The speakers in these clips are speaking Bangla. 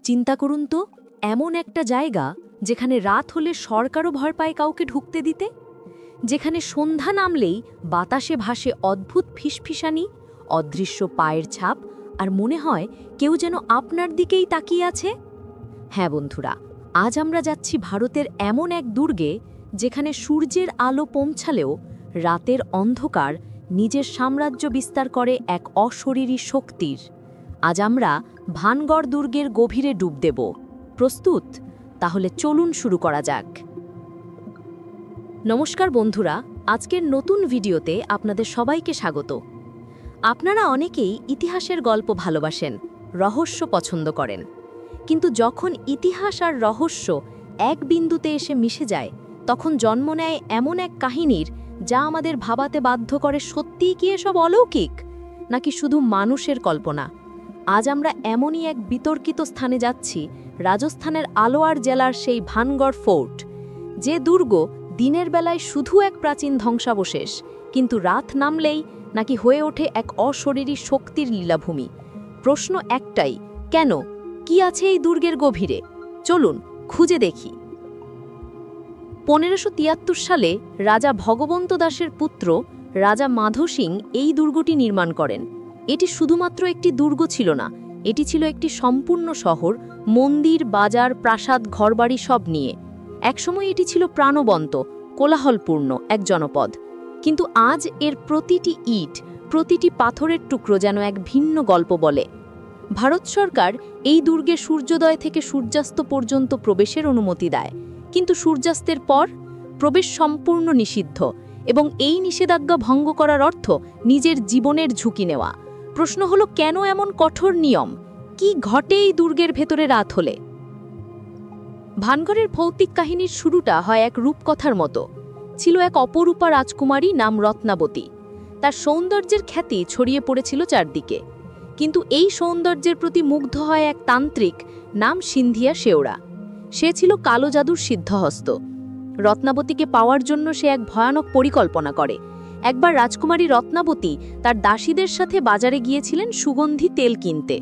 চিন্তা করুন তো, এমন একটা জায়গা যেখানে রাত হলে সরকারও ভয় পায় কাউকে ঢুকতে দিতে, যেখানে সন্ধ্যা নামলেই বাতাসে ভাসে অদ্ভুত ফিসফিসানি, অদৃশ্য পায়ের ছাপ, আর মনে হয় কেউ যেন আপনার দিকেই তাকিয়ে আছে। হ্যাঁ বন্ধুরা, আজ আমরা যাচ্ছি ভারতের এমন এক দুর্গে যেখানে সূর্যের আলো পৌঁছালেও রাতের অন্ধকার নিজের সাম্রাজ্য বিস্তার করে এক অশরীরী শক্তির। আজ আমরা ভানগড় দুর্গের গভীরে ডুব দেব। প্রস্তুত? তাহলে চলুন শুরু করা যাক। নমস্কার বন্ধুরা, আজকের নতুন ভিডিওতে আপনাদের সবাইকে স্বাগত। আপনারা অনেকেই ইতিহাসের গল্প ভালোবাসেন, রহস্য পছন্দ করেন, কিন্তু যখন ইতিহাস আর রহস্য এক বিন্দুতে এসে মিশে যায়, তখন জন্ম নেয় এমন এক কাহিনীর যা আমাদের ভাবাতে বাধ্য করে, সত্যিই কি এসব অলৌকিক নাকি শুধু মানুষের কল্পনা। আজ আমরা এমনই এক বিতর্কিত স্থানে যাচ্ছি, রাজস্থানের আলোয়ার জেলার সেই ভানগড় ফোর্ট, যে দুর্গ দিনের বেলায় শুধু এক প্রাচীন ধ্বংসাবশেষ, কিন্তু রাত নামলেই নাকি হয়ে ওঠে এক অশরীরী শক্তির লীলাভূমি। প্রশ্ন একটাই, কেন? কি আছে এই দুর্গের গভীরে? চলুন খুঁজে দেখি। 1573 সালে রাজা ভগবন্ত দাসের পুত্র রাজা মাধো সিং এই দুর্গটি নির্মাণ করেন। এটি শুধুমাত্র একটি দুর্গ ছিল না, এটি ছিল একটি সম্পূর্ণ শহর, মন্দির, বাজার, প্রাসাদ, ঘরবাড়ি সব নিয়ে। একসময় এটি ছিল প্রাণবন্ত, কোলাহলপূর্ণ এক জনপদ। কিন্তু আজ এর প্রতিটি ইট, প্রতিটি পাথরের টুকরো যেন এক ভিন্ন গল্প বলে। ভারত সরকার এই দুর্গে সূর্যোদয় থেকে সূর্যাস্ত পর্যন্ত প্রবেশের অনুমতি দেয়, কিন্তু সূর্যাস্তের পর প্রবেশ সম্পূর্ণ নিষিদ্ধ, এবং এই নিষেধাজ্ঞা ভঙ্গ করার অর্থ নিজের জীবনের ঝুঁকি নেওয়া। প্রশ্ন হলো, কেন এমন কঠোর নিয়ম? কি ঘটে এই দুর্গের ভেতরে রাত হলে? ভানগড়ের ভৌতিক কাহিনীর শুরুটা হয় এক রূপকথার মতো। ছিল এক অপরূপা রাজকুমারী নাম রত্নাবতী। তার সৌন্দর্যের খ্যাতি ছড়িয়ে পড়েছিল চারদিকে, কিন্তু এই সৌন্দর্যের প্রতি মুগ্ধ হয় এক তান্ত্রিক নাম সিন্ধিয়া শেওড়া। সে ছিল কালো জাদুর সিদ্ধহস্ত। রত্নাবতীকে পাওয়ার জন্য সে এক ভয়ানক পরিকল্পনা করে। একবার রাজকুমারী রত্নাবতী তার দাসীদের সাথে বাজারে গিয়েছিলেন সুগন্ধি তেল কিনতে।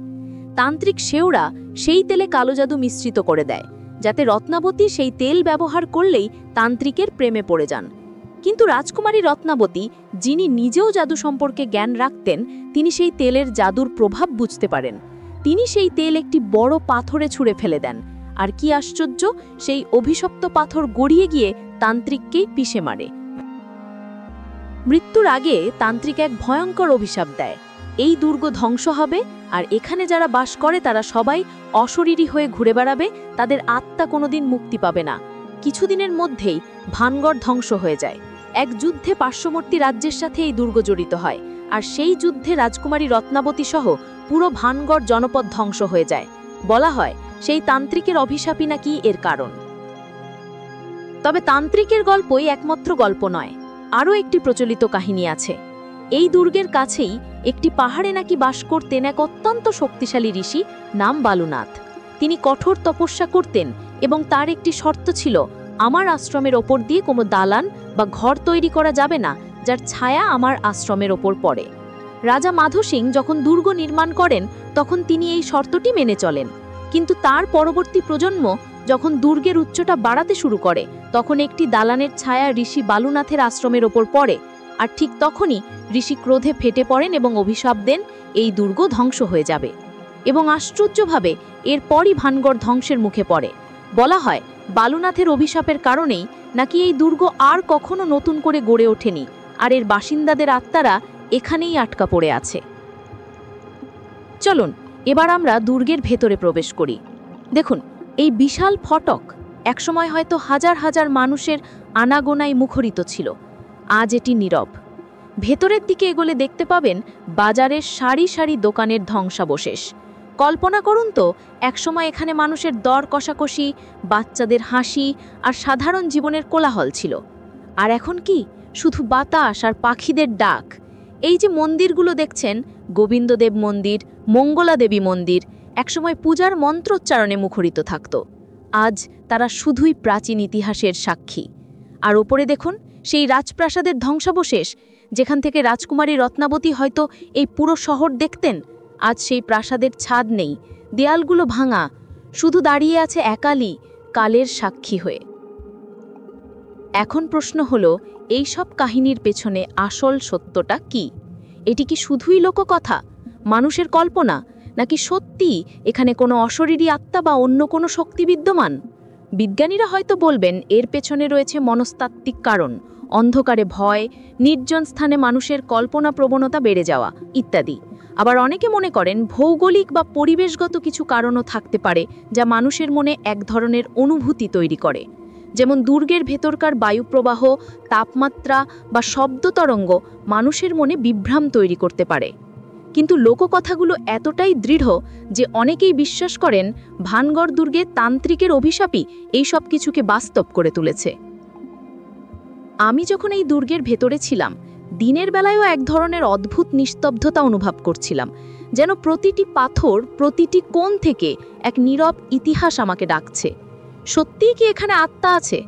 তান্ত্রিক শেওড়া সেই তেলে কালো জাদু মিশ্রিত করে দেয়, যাতে রত্নাবতী সেই তেল ব্যবহার করলেই তান্ত্রিকের প্রেমে পড়ে যান। কিন্তু রাজকুমারী রত্নাবতী, যিনি নিজেও জাদু সম্পর্কে জ্ঞান রাখতেন, তিনি সেই তেলের জাদুর প্রভাব বুঝতে পারেন। তিনি সেই তেল একটি বড় পাথরে ছুঁড়ে ফেলে দেন, আর কি আশ্চর্য, সেই অভিশপ্ত পাথর গড়িয়ে গিয়ে তান্ত্রিককেই পিষে মারে। মৃত্যুর আগে তান্ত্রিক এক ভয়ঙ্কর অভিশাপ দেয়, এই দুর্গ ধ্বংস হবে, আর এখানে যারা বাস করে তারা সবাই অশরীরী হয়ে ঘুরে বেড়াবে, তাদের আত্মা কোনোদিন মুক্তি পাবে না। কিছুদিনের মধ্যেই ভানগড় ধ্বংস হয়ে যায়। এক যুদ্ধে পার্শ্ববর্তী রাজ্যের সাথে এই দুর্গ জড়িত হয়, আর সেই যুদ্ধে রাজকুমারী রত্নাবতী সহ পুরো ভানগড় জনপদ ধ্বংস হয়ে যায়। বলা হয় সেই তান্ত্রিকের অভিশাপই নাকি এর কারণ। তবে তান্ত্রিকের গল্পই একমাত্র গল্প নয়, আরও একটি প্রচলিত কাহিনী আছে। এই দুর্গের কাছেই একটি পাহাড়ে নাকি বাস করতেন এক অত্যন্ত শক্তিশালী ঋষি নাম বালুনাথ। তিনি কঠোর তপস্যা করতেন, এবং তার একটি শর্ত ছিল, আমার আশ্রমের ওপর দিয়ে কোনো দালান বা ঘর তৈরি করা যাবে না যার ছায়া আমার আশ্রমের ওপর পড়ে। রাজা মাধো সিং যখন দুর্গ নির্মাণ করেন, তখন তিনি এই শর্তটি মেনে চলেন। কিন্তু তার পরবর্তী প্রজন্ম যখন দুর্গের উচ্চতা বাড়াতে শুরু করে, তখন একটি দালানের ছায়া ঋষি বালুনাথের আশ্রমের ওপর পড়ে, আর ঠিক তখনই ঋষি ক্রোধে ফেটে পড়েন এবং অভিশাপ দেন, এই দুর্গ ধ্বংস হয়ে যাবে। এবং আশ্চর্যভাবে এরপরই ভানগড় ধ্বংসের মুখে পড়ে। বলা হয় বালুনাথের অভিশাপের কারণেই নাকি এই দুর্গ আর কখনো নতুন করে গড়ে ওঠেনি, আর এর বাসিন্দাদের আত্মারা এখানেই আটকা পড়ে আছে। চলুন এবার আমরা দুর্গের ভেতরে প্রবেশ করি। দেখুন, এই বিশাল ফটক একসময় হয়তো হাজার হাজার মানুষের আনাগোনায় মুখরিত ছিল। আজ এটি নীরব। ভেতরের দিকে এগোলে দেখতে পাবেন বাজারের সারি সারি দোকানের ধ্বংসাবশেষ। কল্পনা করুন তো, একসময় এখানে মানুষের দর কষাকষি, বাচ্চাদের হাসি আর সাধারণ জীবনের কোলাহল ছিল। আর এখন কি? শুধু বাতাস আর পাখিদের ডাক। এই যে মন্দিরগুলো দেখছেন, গোবিন্দদেব মন্দির, মঙ্গলা দেবী মন্দির, একসময় পূজার মন্ত্রোচ্চারণে মুখরিত থাকত। আজ তারা শুধুই প্রাচীন ইতিহাসের সাক্ষী। আর ওপরে দেখুন সেই রাজপ্রাসাদের ধ্বংসাবশেষ, যেখান থেকে রাজকুমারী রত্নাবতী হয়তো এই পুরো শহর দেখতেন। আজ সেই প্রাসাদের ছাদ নেই, দেয়ালগুলো ভাঙা, শুধু দাঁড়িয়ে আছে একালই কালের সাক্ষী হয়ে। এখন প্রশ্ন হলো, এই সব কাহিনীর পেছনে আসল সত্যটা কি? এটি কি শুধুই লোককথা, মানুষের কল্পনা, নাকি সত্যি এখানে কোনো অশরীরী আত্মা বা অন্য কোনো শক্তি বিদ্যমান? বিজ্ঞানীরা হয়তো বলবেন এর পেছনে রয়েছে মনস্তাত্ত্বিক কারণ, অন্ধকারে ভয়, নির্জন স্থানে মানুষের কল্পনা প্রবণতা বেড়ে যাওয়া ইত্যাদি। আবার অনেকে মনে করেন ভৌগোলিক বা পরিবেশগত কিছু কারণও থাকতে পারে, যা মানুষের মনে এক ধরনের অনুভূতি তৈরি করে। যেমন দুর্গের ভেতরকার বায়ুপ্রবাহ, তাপমাত্রা বা শব্দ তরঙ্গ মানুষের মনে বিভ্রাম তৈরি করতে পারে। কিন্তু লোককথাগুলো এতটাই দৃঢ় যে অনেকেই বিশ্বাস করেন ভানগড় দুর্গে তান্ত্রিকের অভিশাপই এই সব কিছুকে বাস্তব করে তুলেছে। আমি যখন এই দুর্গের ভেতরে ছিলাম, দিনের বেলায়ও এক ধরনের অদ্ভুত নিস্তব্ধতা অনুভব করছিলাম, যেন প্রতিটি পাথর, প্রতিটি কোণ থেকে এক নীরব ইতিহাস আমাকে ডাকছে। সত্যিই কি এখানে আত্মা আছে,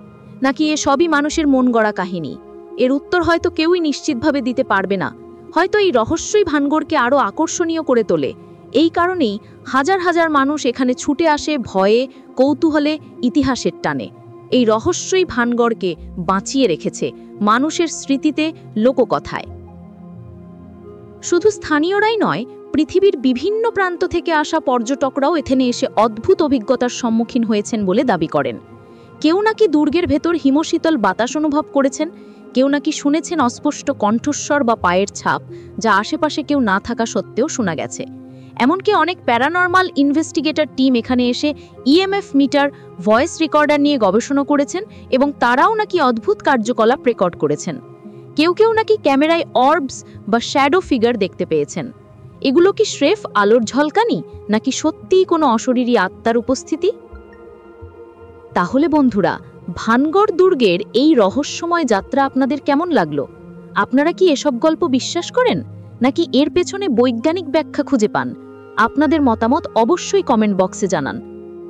নাকি এ সবই মানুষের মন গড়া কাহিনী? এর উত্তর হয়তো কেউই নিশ্চিতভাবে দিতে পারবে না। হয়তো এই রহস্যই ভানগড়কে আরও আকর্ষণীয় করে তোলে। এই কারণেই হাজার হাজার মানুষ এখানে ছুটে আসে ভয়ে, কৌতূহলে, ইতিহাসের টানে। এই রহস্যই ভানগড়কে বাঁচিয়ে রেখেছে মানুষের স্মৃতিতে, লোককথায়। শুধু স্থানীয়রাই নয়, পৃথিবীর বিভিন্ন প্রান্ত থেকে আসা পর্যটকরাও এখানে এসে অদ্ভুত অভিজ্ঞতার সম্মুখীন হয়েছেন বলে দাবি করেন। কেউ নাকি দুর্গের ভেতর হিমশীতল বাতাস অনুভব করেছেন, কেউ নাকি শুনেছেন অস্পষ্ট কণ্ঠস্বর বা পায়ের ছাপ, যা আশেপাশে কেউ না থাকা সত্ত্বেও শোনা গেছে। এমনকি অনেক প্যারানর্মাল ইনভেস্টিগেটর টিম এখানে এসে ইএমএফ মিটার, ভয়েস রেকর্ডার নিয়ে গবেষণা করেছেন এবং তারাও নাকি অদ্ভুত কার্যকলাপ রেকর্ড করেছেন। কেউ কেউ নাকি ক্যামেরায় অর্বস বা শ্যাডো ফিগার দেখতে পেয়েছেন। এগুলো কি স্রেফ আলোর ঝলকানি, নাকি সত্যিই কোনো অশরীরী আত্মার উপস্থিতি? তাহলে বন্ধুরা, ভানগড় দুর্গের এই রহস্যময় যাত্রা আপনাদের কেমন লাগলো? আপনারা কি এসব গল্প বিশ্বাস করেন, নাকি এর পেছনে বৈজ্ঞানিক ব্যাখ্যা খুঁজে পান? আপনাদের মতামত অবশ্যই কমেন্ট বক্সে জানান।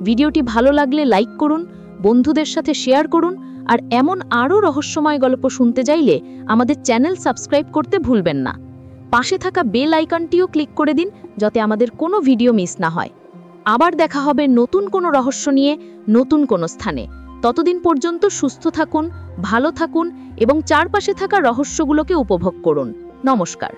ভিডিওটি ভালো লাগলে লাইক করুন, বন্ধুদের সাথে শেয়ার করুন, আর এমন আরও রহস্যময় গল্প শুনতে চাইলে আমাদের চ্যানেল সাবস্ক্রাইব করতে ভুলবেন না। পাশে থাকা বেল আইকনটিও ক্লিক করে দিন, যাতে আমাদের কোনো ভিডিও মিস না হয়। আবার দেখা হবে নতুন কোনো রহস্য নিয়ে, নতুন কোনো স্থানে। ততদিন পর্যন্ত সুস্থ থাকুন, ভালো থাকুন এবং চারপাশে থাকা রহস্যগুলোকে উপভোগ করুন। নমস্কার।